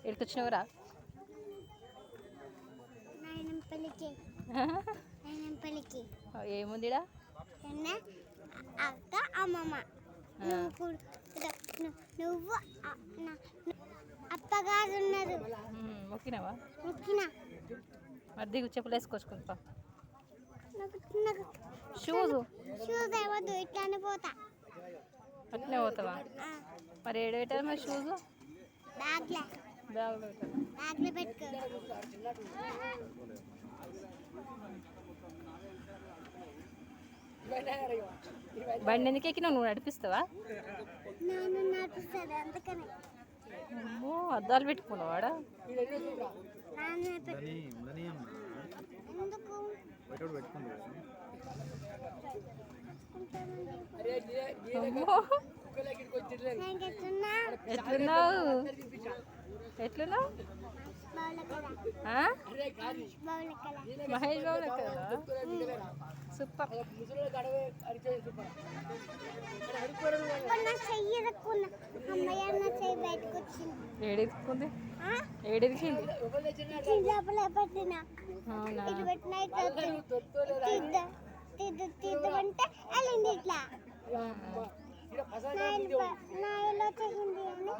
ఎడుకొచ్చినవరా ఏముందిడా అక్క అమ్మమ్మ నువ్వు అప్పగారు ఉన్నారు. మొక్కినావా? మొక్కినా. మరి దిగు, చెప్పులు వేసుకొచ్చుకుంటా. షూస్ ఏమొద్దు, ఇట్లానే పోతా. అట్నే పోతావా? మరి ఏడు పెట్టారు మరి షూస్? బ్యాగ్లో పెట్టుకో. బండి ఎందుకు ఎక్కినావు? నువ్వు నడిపిస్తావా? నడిపిస్తుంది అందుకని. అమ్మో, అద్దాలు పెట్టుకున్నావాడా? ఎట్లున్నావు? ఎట్లున్నావు? మహేష్ బాబు లెక్క సూపర్. ఏడెత్తుకుంది? ఏడెదికింది? అవునా? తీద్దామంటే వెళ్ళింది ఇట్లా. నా చేసింది అని